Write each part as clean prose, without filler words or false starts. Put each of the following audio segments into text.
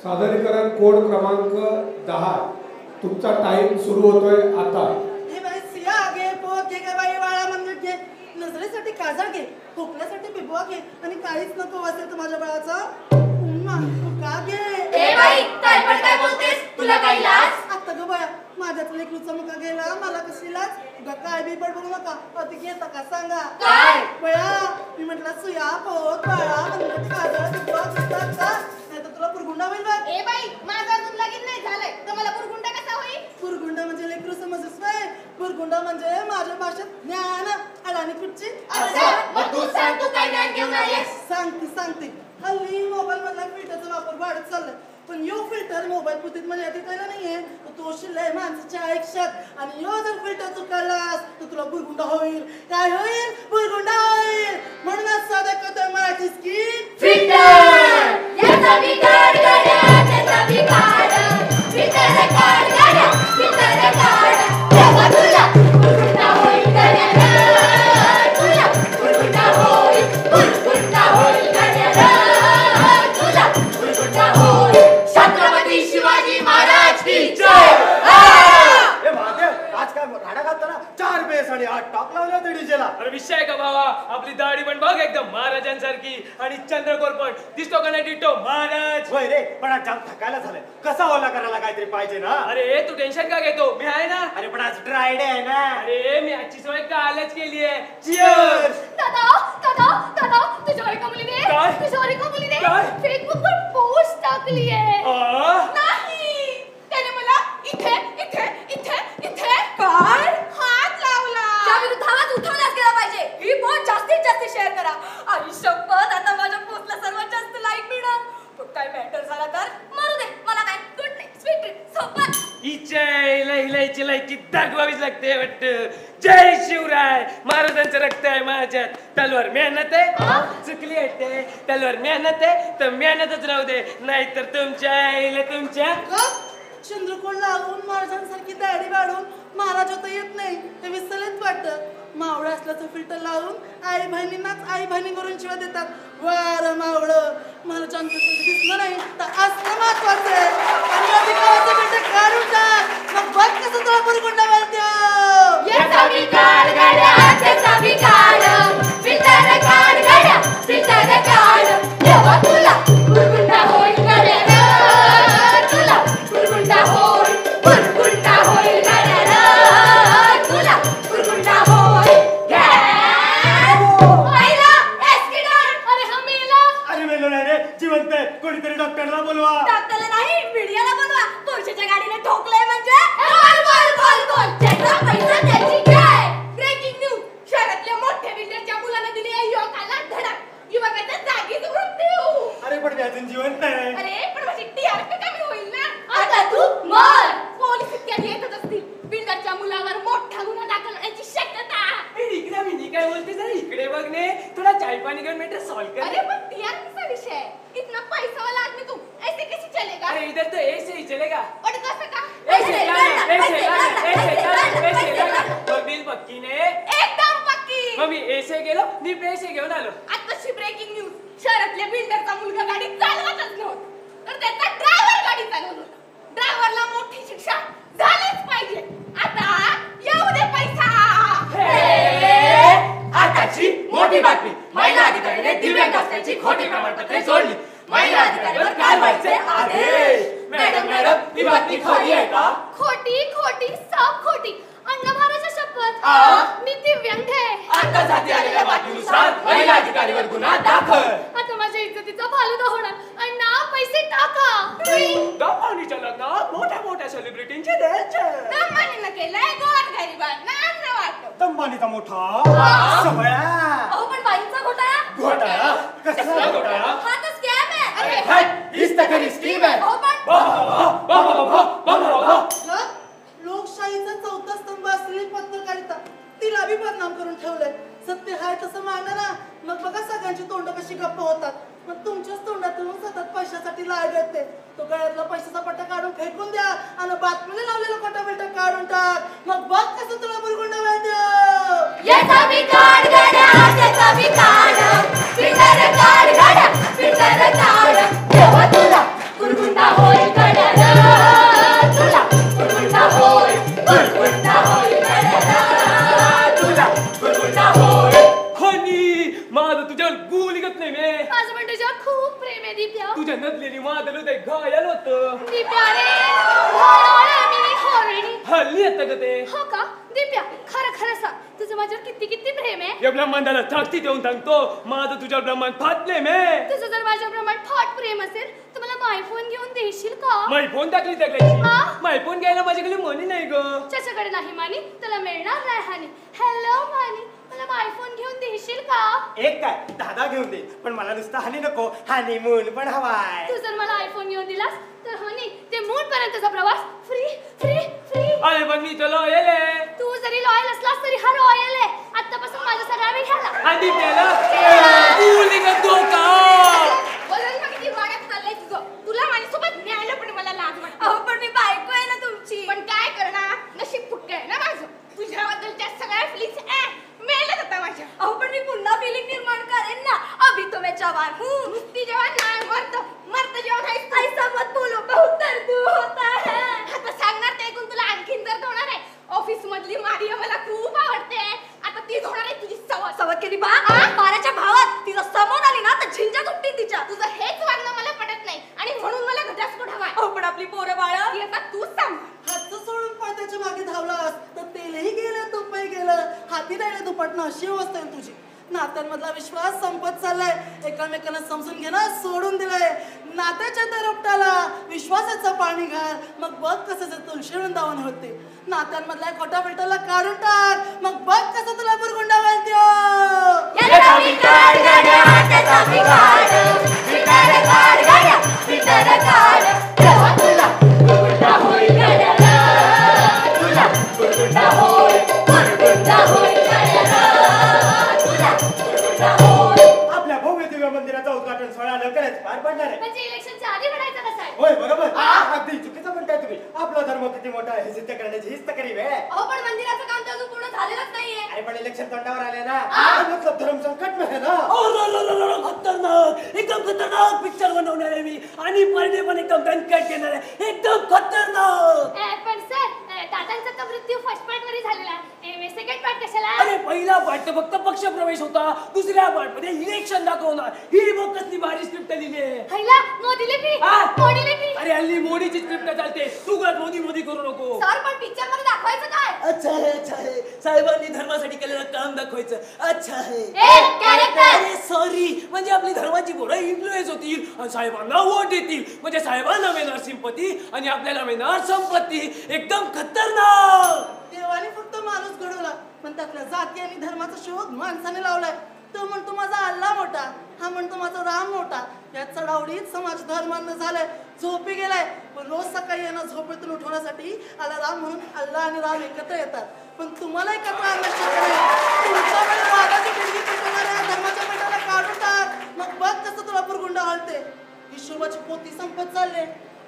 सादरीकरण कोड क्रमांक 10 तुमचा टाइम सुरू होतोय आता। हे बाई सिया घे, पोत घे, बाई वाळा मंदिर घे, नजरेसाठी काजळ घे, खोकल्यासाठी बिबवा घे आणि काहीच नको असेल तर माझ्या बाळाचा उम्मा का घे। ए बाई काय पण काय बोलतेस, तुला काही लाज? आता ग बाया माझ्याच लेकरूचा मुका गेला, मला कशी लाज? काय बी बडबडू नका, अति घेता का सांगा काय? बया मी म्हटलं सुया पोत वाळा मंदिर काजळ बिबवा घेतात का, नाही तर तुला पुरगुंडा होईल बघ। ए बाई माझा अजून लगीन नाही झालंय तर मला पुरगुंडा कसा होईल? पुरगुंडा म्हणजे लेकरू समजस नाही, पुरगुंडा म्हणजे माझ्या भाषेत ज्ञान अडाणी कुठची। असं मग तू सांग, तू काय ज्ञान घेऊन आलीस? सांगते हल्ली मोबाईल मधला फिल्टरचा वापर वाढत चाललाय, पण यो फिल्टर मोबाईल पुतीत मध्ये यादी केला नाहीये, तो शिल्लय माणसाच्या आयुष्यात आणि यो जर फिल्टर चुकलास तर तुला बुरगुंडा होईल। काय होईल? बुरगुंडा होईल। म्हणूनच साधं कथं मराठी स्किन फिल्टर याचा बिघाड गड्या, त्याचा बिघाड फिल्टर काढ गड्या, फिल्टर काढ तेव्हा तुला बुरगुंडा होईल गड्या, तुला बुरगुंडा होईल, बुरगुंडा होईल गड्या, तुला बुरगुंडा होईल। छत्रपती शिवाजी महाराज की जय। ए महादेव आज काय राडा घालताना 4 बेस आणि 8 टॉप लावल्या ते डीजेला। अरे विषय का बाबा, आपली दाढी पण बघ एकदम महाराजांसारखी आणि चंद्रकोर पण दिसतो का नाही डिटो महाराज। होय रे, पण आज जाम थकायला झालंय, कसा ओला करायला काहीतरी पाहिजे ना। अरे तू टेन्शन का घेतो, मी आहे ना। अरे पण आज ड्राय डे आहे ना। अरे मी आजची सोय कालच केली आहे। चिअर्स। दादा तुझ्यावर एका मुलीने काय? तुझ्यावर एका मुलीने काय? फेसबुकवर पोस्ट टाकली आहे। आ? नाही, त्याने मला इथे इथे इथे इथे काय हात लावला। त्या विरुद्ध आवाज उठवलाच गेला पाहिजे। ही पोस्ट जास्तीत जास्त शेअर करा। आई शपथ आता माझ्या पोस्टला सर्वात जास्त लाईक मिळणार, पण काय मॅटर झाला तर मारू दे, मला काय गुड नाईट स्वीट ड्रीम सोबत। हिच्या इलायची लायकी दाखवावीच लागते वाटतं। जय शिवराय, महाराजांचं रक्त आहे माझ्यात, तलवार मेहनत आहे, चुकली आहे तलवार मेहनत आहे तर मेहनतच राहू दे, नाहीतर तुमच्या आईला तुमच्या चंद्रकोर लावून महाराजांसारखी दाढी वाढून महाराज होता येत नाही, ते विसरलेच वाटतं। मावळं असल्याचं फिल्टर लावून आई बहिणींनाच आई बहिणी करून शिवाय देतात। वार मावळं महाराजांचं दिसलं नाही तर असलं महत्वाचं आहे, आणि अधिकाराचं फिल्टर काढून टाक, मग बघ कसं तुला पुरगुंडा मिळतो। याचा बिघाड गड्या, त्याचा बिघाड फिल्टर काढ गड्या, फिल्टर काढ तेव्हा तुला बुरगुंडा होईल गड्या, तुला बुरगुंडा होईल, बुरगुंडा होईल गड्या, तुला बुरगुंडा होईल। पहिला ऍक्सिडेंट। अरे हा मेला। अरे मेलो नाही रे, जिवंत आहे, कोणीतरी डॉक्टरला बोलवा। डॉक्टरला नाही, मीडियाला बोलवा। पोरशाच्या गाडीने ठोकलंय म्हणजे बोल ज्याचा पैसा त्याची काय। ब्रेकिंग न्यूज, शहरातल्या मोठ्या बिल्डरच्या मुलानं दिली आहे युवकाला धडक, युवकाच्या जागीच मृत्यू। अरे पण ते अजून जिवंत आहे। अरे पण माझी टीआरपी कमी होईल ना, आता तू मर। पोलीस इत्यादी येतच असतील, बिल्डरच्या मुलावर मोठा गुन्हा दाखल होण्याची शक्यता। इकडे मी काय बोलते जरा इकडे बघणे, थोडा चाय पाणी घेऊन मॅटर सॉल्व कर। अरे पण टीआरपीचा विषय है, इतना पैसा वाला आदमी तू ऐसे कैसे चलेगा? अरे इधर तो ऐसे ही चलेगा। और कसं का? ऐसे तो बिल पक्की ने एकदम पक्की। मग मी ऐसे गेलो नी पैसे घेऊन आलो। आताची ब्रेकिंग न्यूज, शहरातल्या बिल्डरचा मुलगा गाडी चालवतच नव्हता तर त्याचा ड्रायव्हर गाडी चालवत होता। ड्रायव्हरला मोठी शिक्षा झालीच पाहिजे। आता येऊ दे पैसा। आताची मोठी बातमी, महिला अधिकाऱ्याने दिव्यांग असल्याची खोटी प्रमाणपत्रे जोडली, महिला अधिकाऱ्यावर कारवाईचे आदेश। मॅडम ही बातमी खरी आहे का? खोटी सब खोटी। अण्णा महाराज शपथ, मी दिव्यांग आहे। आता जाती आलेल्या बातमीनुसार महिला अधिकारीवर गुन्हा दाखल। आता माझ्या इज्जतीचा फालुदा होणार। अण्णा पैसे टाका। गप्पानीच्या लग्नात मोठ्या सेलिब्रिटींचे द्यायचे। दमानीनं केलंय गोरगरिबांना अन्न वाटप। दंबानीचा मोठा सवळा। अहो पण बाईंचा घोटाळा। घोटाळा कसला घोटाळा? हा तर स्कॅम आहे। अरे हट, हीच तर खरी स्कीम आहे। अहो पण लोकशाहीचा चौथा स्तंभ असलेली पत्रकारिता तिला बी बदनाम करून ठेवलंय। सत्य हाय तसं मांडा ना, मग बघा सगळ्यांची तोंड कशी गप्प होतात। मग तुमच्याच तोंडातून सतत पैशासाठी लाळ येते, तो गळ्यातला पैशाचा पट्टा काढून फेकून द्या आणि बातमीला लावलेला खोटा बिटा काढून टाक, मग बघ कसं तुला बुरगुंडा मिळतो। याचा बिघाड गड्या, त्याचा बिघाड फिल्टर काढ गड्या, फिल्टर काढ तेव्हा तुला बुरगुंडा रे दिप्या तुझ्या नदलेली मादल ते घायल होत दिप्या रे घोडे मी हरणी हल्ली येतं ग ते हो का दिप्या खरं खरं सांग तुझं माझ्यावर किती किती प्रेम आहे या ब्रह्मांडाला थाकती देऊन सांगतो माझं तुझ्या ब्रह्मांड फाटले मे तुझं जर माझ्याप्रमाणे फाट प्रेम असेल तर मला माय फोन घेऊन देशील का माय फोन टाकली टाकायची हा? माय फोन घ्यायला माझ्याकडे मनी नाही ग त्याच्याकडे नाही मानी तुला मिळणार नाही हानी हॅलो मानी मला माय फोन घेऊन देशील का एक काय दादा घेऊन दे पण मला नुसतं हानी नको हनीमून पण हवाय तू जर मला आयफोन घेऊन दिलास तर हनी ते मून पर्यंतचा प्रवास फ्री फ्री फ्री अरे पण मी चलो येले तू जरी लॉयल असलास तरी हा रॉयल आहे आतापासून माझ्या सगळ्या वेळेला आधी त्याला बोली का धोका बोलायला किती वाढत चाललंय तुझं तुला माझ्यासोबत न्यायला पण मला लाज वाटते अहो पण मी बायको आहे ना तुमची पण काय करणार नशीब फुटके आहे ना माझं तुझ्याबद्दलच्या सगळ्या फिलिंग्स मेलच आता माझ्या अहो पण मी पुन्हा फिलिंग निर्माण करेन ना अभी तो मैं जवान हूँ ती जवान नाही मरत जेव्हा नाही ऐसा मत बोलो बहुत दर्द होता है आता सांगणार ते ऐकून तुला आणखीन दर्द होणार आहे ऑफिस मधली मारिया मला खूप आवडते आता ती होणार आहे तुझी सवत केली बा माराच्या भावात तिला समोर आली ना तर झिंजा तुटती तिच्या तुझं हेच वागणं मला पटत नाही आणि म्हणून मला घटस्फोट हवाय अहो पण आपली पोरं बाळ ती आता तूच सांग हात सोडून पायथ्याच्या मागे धावलास तर तेलही गेलं तुपही गेलं हाती राहिले दुपटणं अशी अवस्था आहे तुझी नात्यांमधला विश्वास संपत चाललाय एकामेकांना समजून घेणं सोडून दिलंय नात्याच्या त्या रोपटाला विश्वासाचं पाणी घाल मग बघ कसं तुळशी वृंदावन होते नात्यांमधल्या खोटा बिलटाला काढून टाक मग बघ कसं तुला बुरगुंडा वळत्यो आपल्या भव्य दिव्य मंदिराचं उद्घाटन सोहळा लवकरच पार पडणार आहे म्हणजे इलेक्शनच्या आधी म्हणायचं कसं आहे होय बरोबर अगदी चुकीचं म्हणताय तुम्ही आपला धर्म किती मोठा आहे हे सिद्ध करण्याची हीच तर खरी वेळ आहे. अहो पण मंदिराचं काम तर अजून पूर्ण झालेलंच नाहीये अरे पण इलेक्शन तोंडावर आले ना मतलब धर्म संकट में है ना खतरनाक एकदम खतरनाक पिक्चर बनवणार आहे मी आणि पहिले पण एकदम दणकट घेणार आहे एकदम खतरनाक पण सर दादांचा तर मृत्यू फर्स्ट पार्ट मध्ये झालेला आहे सेकंड पार्ट कशाला अरे पहिला पार्ट तर फक्त पक्ष प्रवेश होता दुसऱ्या पार्ट मध्ये इलेक्शन दाखवणार ही बघ कसली भारी स्क्रिप्ट लिहिली आहे हैला मोदी लिपी मोदी लिपी अरे हल्ली मोदीची स्क्रिप्ट चालते तू काय मोदी करू नको सर पण पिक्चर मध्ये दाखवायचं काय अच्छा आहे साहेबांनी धर्मासाठी केलेलं काम दाखवायचं अच्छा आहे कॅरेक्टर अरे सॉरी म्हणजे आपली धर्माची पोरं इन्फ्लुएन्स होतील आणि साहेबांना वोट देतील म्हणजे साहेबांना मिळणार सिंपती आणि आपल्याला मिळणार संपत्ती एकदम खतरनाक देवाने फक्त माणूस घडवला पण त्यातल्या जाती आणि धर्माचा शोध माणसाने लावलाय तो म्हणतो माझा अल्ला मोठा हा म्हणतो माझा राम मोठा या चढावडीत समाज धर्मांना झालाय झोपी गेलाय पण रोज सकाळी यांना झोपेतून उठवण्यासाठी आला राम म्हणून अल्ला आणि राम एकत्र येतात पण तुम्हाला एकत्र आणण्यासाठी तुमचा वेळ वादाची डिग्री पेटवणाऱ्या धर्माच्या पेटाला काढून टाक मग बघ कसं तुला पुरगुंडा हलते हिशोबाची पोती संपत चालले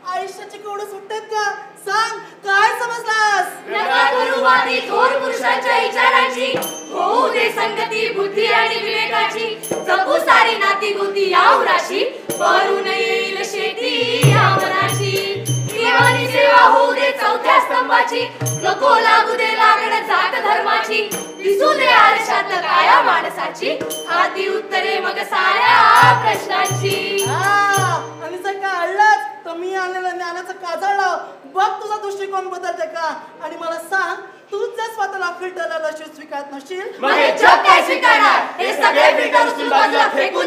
आयुष्याचे केवढे सुटतेत का सांग काय समजलास नका गुरुवादी थोर पुरुषांच्या विचारांची होऊ दे संगती बुद्धी आणि विवेकाची जगू सारी नाती गोती या उराशी भरून येईल शेती या मनाची देवानी सेवा होऊ दे चौथ्या स्तंभाची नको लागू दे लागण जात धर्माची दिसू दे आरशातलं काया माणसाची हाती उत्तरे मग साऱ्या प्रश्नांची आणि जर का अडलाच तर मी आणलेलं ज्ञानाचं काजळ लाव बघ तुझा दृष्टिकोन बदलते का आणि मला सांग तूच जर स्वतःला फिल्टरला स्वीकारत नसशील मग हे जग काय स्वीकारणार हे सगळे फिल्टर उचलून बाजूला फेकून